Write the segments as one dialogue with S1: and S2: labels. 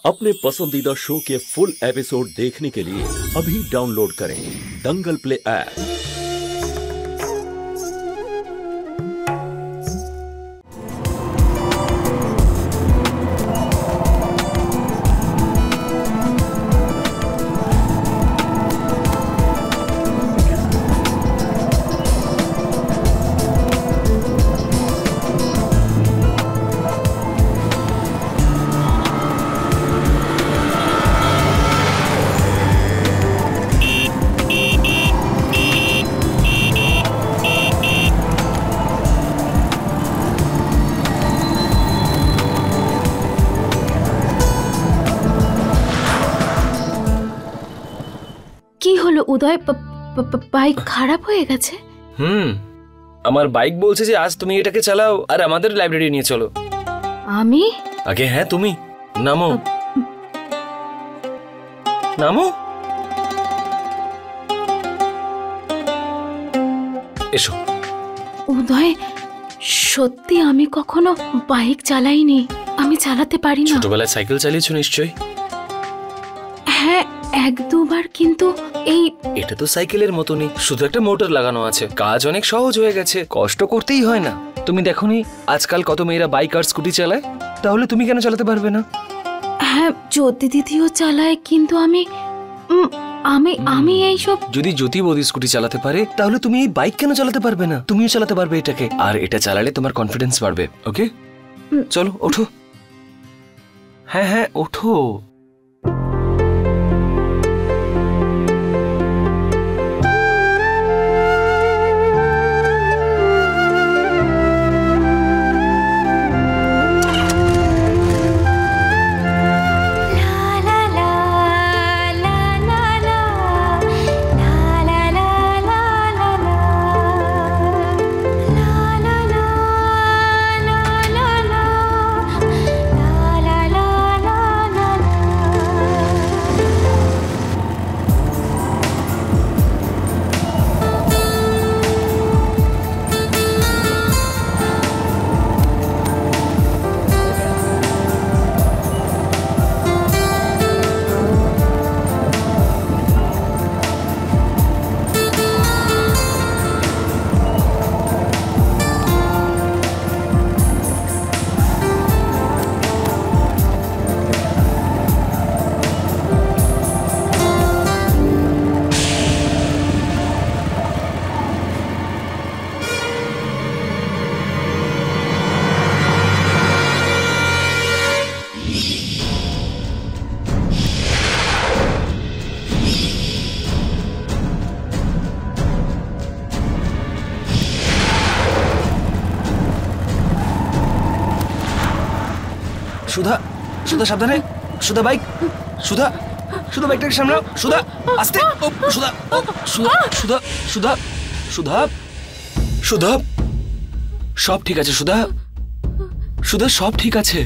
S1: अपने पसंदीदा शो के फुल एपिसोड देखने के लिए अभी डाउनलोड करें दंगल प्ले ऐप।
S2: কি হলো উদয়, বাইক খারাপ হয়ে গেছে?
S3: আমার বাইক বলছে যে আজ তুমি এটাকে চালাও আর আমাদের লাইব্রেরি নিয়ে চলো।
S2: আমি?
S3: আগে হ্যাঁ তুমি নামো নামো, এসো।
S2: উদয়, সত্যি আমি কখনো বাইক চালাইনি, আমি চালাতে পারি না।
S3: ছোটবেলায় সাইকেল চালিয়েছো নিশ্চয়ই?
S2: হ্যাঁ, এক দুবার, কিন্তু
S3: এটা তো সাইকেলের মতনই, শুধু একটা মোটর লাগানো আছে। কাজ অনেক সহজ হয়ে গেছে, কষ্ট করতেই হয় না। তুমি দেখোনি আজকাল কত মেয়েরা বাইক আর স্কুটি চালায়, তাহলে তুমি কেন চালাতে পারবে না?
S2: হ্যাঁ, জ্যোতি দিদিও চালায়, কিন্তু আমি আমি এইসব।
S3: যদি জ্যোতি বৌদি স্কুটি চালাতে পারে, তাহলে তুমি এই বাইক কেন চালাতে পারবে না? তুমিও চালাতে পারবে এটাকে, আর এটা চালালে তোমার কনফিডেন্স বাড়বে। ওকে, চলো ওঠো। হ্যাঁ হ্যাঁ ওঠো। সুধা, সুধা সাবধানে। সুধা বাইক, সুধা, সুধা বাইকটাকে সামলাও। সুধা আস্তে। সুধা, সুধা, সুধা, সুধা, সুধা, সুধা, সব ঠিক আছে সুধা, সুধা সব ঠিক আছে।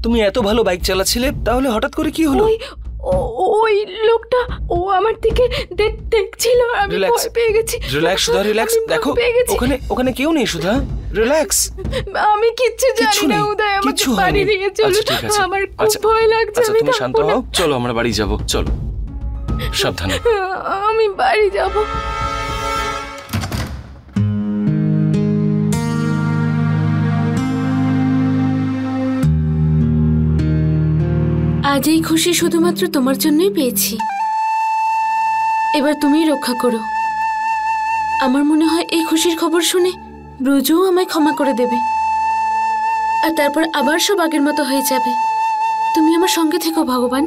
S3: তুমি এত ভালো বাইক চালাচ্ছিলে, তাহলে হঠাৎ করে কি হলো?
S2: ওই লোকটা, ও আমার দিকে দেখছিল, আমি ভয় পেয়ে গেছি।
S3: রিল্যাক্স সুধা, রিল্যাক্স। দেখো ওখানে ওখানে কেউ নেই সুধা, রিল্যাক্স।
S2: আমি কিচ্ছু জানি না উদয়, আমাকে বাড়ি নিয়ে চলো, আমার খুব ভয় লাগছে।
S3: তুমি শান্ত হও, চলো আমরা বাড়ি যাব, চলো সাবধানে।
S2: আমি বাড়ি যাব। আজ এই খুশি শুধুমাত্র তোমার জন্যই পেয়েছি, এবার তুমিই রক্ষা করো। আমার মনে হয় এই খুশির খবর শুনে ব্রজও আমায় ক্ষমা করে দেবে, আর তারপর আবার সব আগের মতো হয়ে যাবে। তুমি আমার সঙ্গে থেকো ভগবান।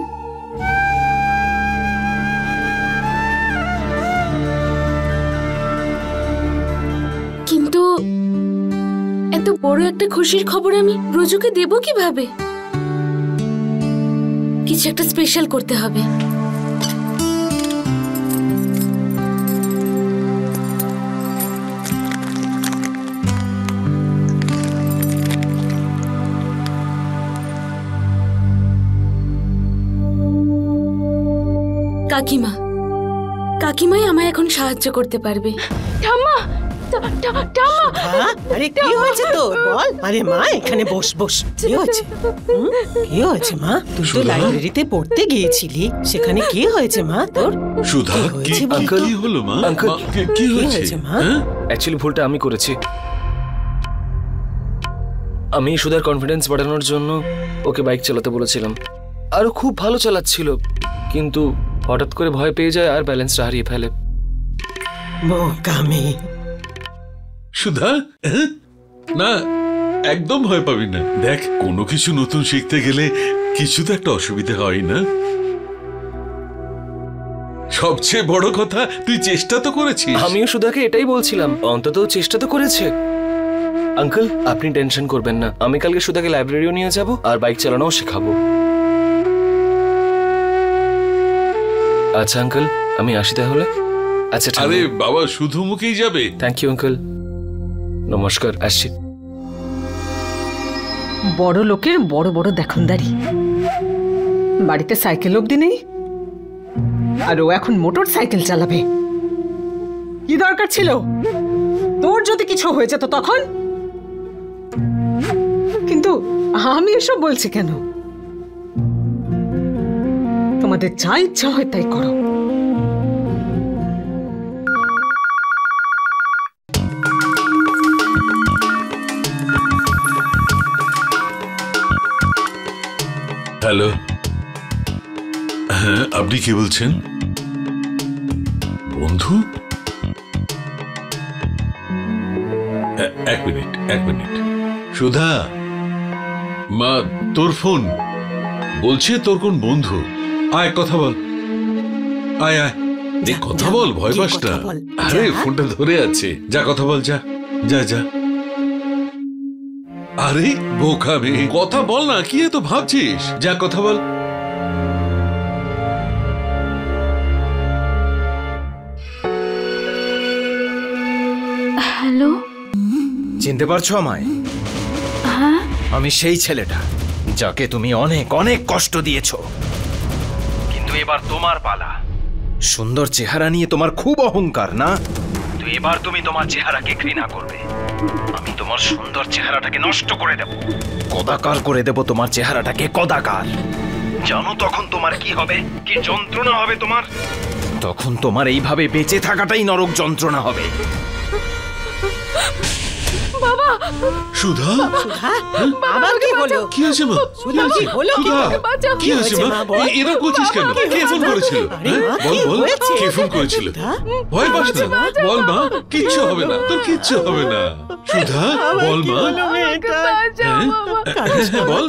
S2: কিন্তু এত বড় একটা খুশির খবর আমি ব্রজকে দেব কিভাবে? কিছু একটা স্পেশাল করতে হবে। কাকিমা, কাকিমাই আমায় এখন সাহায্য করতে পারবে। ঠাম্মা,
S4: আরে কি হয়েছে তোর বল? আরে মা এখানে বস বস। কি হয়েছে? কি হয়েছে মা? তুই তো লাইব্রেরিতে পড়তে গিয়েছিলি, সেখানে কি হয়েছে মা তোর?
S5: সুধা,
S4: কি
S5: কি
S4: হয়েছে বল তো?
S5: কি হলো মা?
S3: আঙ্কেল,
S5: মা, কি হয়েছে?
S4: মা?
S5: হ্যাঁ?
S3: অ্যাকচুয়ালি ভুলটা আমি করেছি। আমি সুধার কনফিডেন্স বাড়ানোর জন্য ওকে বাইক চালাতে বলেছিলাম, আর ও খুব ভালো চালাচ্ছিল, কিন্তু হঠাৎ করে ভয় পেয়ে যায় আর ব্যালেন্সটা হারিয়ে ফেলে।
S4: বোকামি।
S5: সুধা, হ্যাঁ? না, একদম ভয় পাবি না। দেখ, কোনো কিছু নতুন শিখতে গেলে কিছু তো একটা অসুবিধা হয় না। সবচেয়ে বড় কথা, তুই চেষ্টা তো করেছিস।
S3: আমিও সুধাকে এটাই বলছিলাম, অন্তত ও চেষ্টা তো করেছে। আঙ্কেল, আপনি টেনশন করবেন না, আমি কালকে সুধাকে লাইব্রেরিও নিয়ে যাব আর বাইক চালানোও শেখাবো। আচ্ছা আঙ্কেল, আমি আসি তাহলে। আচ্ছা,
S5: আরে বাবা, শুধু মুখেই যাবে?
S3: থ্যাংক ইউ আঙ্কেল, নমস্কার, আসছি।
S6: বড় লোকের বড় বড় দেখনদারি, বাড়িতে সাইকেল অবধি নেই আর ও এখন মোটর সাইকেল চালাবে। কি দরকার ছিল? তোর যদি কিছু হয়ে যেত তখন? কিন্তু আমি এসব বলছি কেন? তোমাদের যা ইচ্ছা হয় তাই করো।
S5: হ্যালো, হ্যাঁ, আপনি কি বলছেন? বন্ধু, এক মিনিট। সুধা, মা, তোর ফোন বলছে তোর কোন বন্ধু। আয় কথা বল, আয় আয়, এই কথা বল, ভয় পাস না। আরে ফোনটা ধরে আছে, যা কথা বল, যা যা যা। আরে বোকা মেয়ে, কথা বল না, কি এত ভাবছিস? যা কথা বল।
S2: হ্যালো।
S7: চিনতে পারছো আমায়?
S2: হ্যাঁ।
S7: আমি সেই ছেলেটা যাকে তুমি অনেক অনেক কষ্ট দিয়েছো, কিন্তু এবার তোমার পালা। সুন্দর চেহারা নিয়ে তোমার খুব অহংকার না? তো এবার তুমি তোমার চেহারাকে ঘৃণা করবে। আমি তোমার সুন্দর চেহারাটাকে নষ্ট করে দেব, কদাকার করে দেব তোমার চেহারাটাকে, কদাকার। জানো তখন তোমার কি হবে, কি যন্ত্রণা হবে তোমার? তখন তোমার এইভাবে বেঁচে থাকাটাই নরক যন্ত্রণা হবে।
S5: সুধা,
S4: আবার কি হলো?
S5: কি হয়েছে মা?
S4: সুধা, কি হলো?
S5: সুধা, কি হয়েছে মা? এরা করছিস কেন? কে ফোন করেছিল? বল বল, কে ফোন করেছিল? ভয় পাস না, বল মা, কিচ্ছু হবে না, তোর কিচ্ছু হবে না। সুধা, বল মা,
S4: মেয়েটা
S5: হ্যাঁ, বল।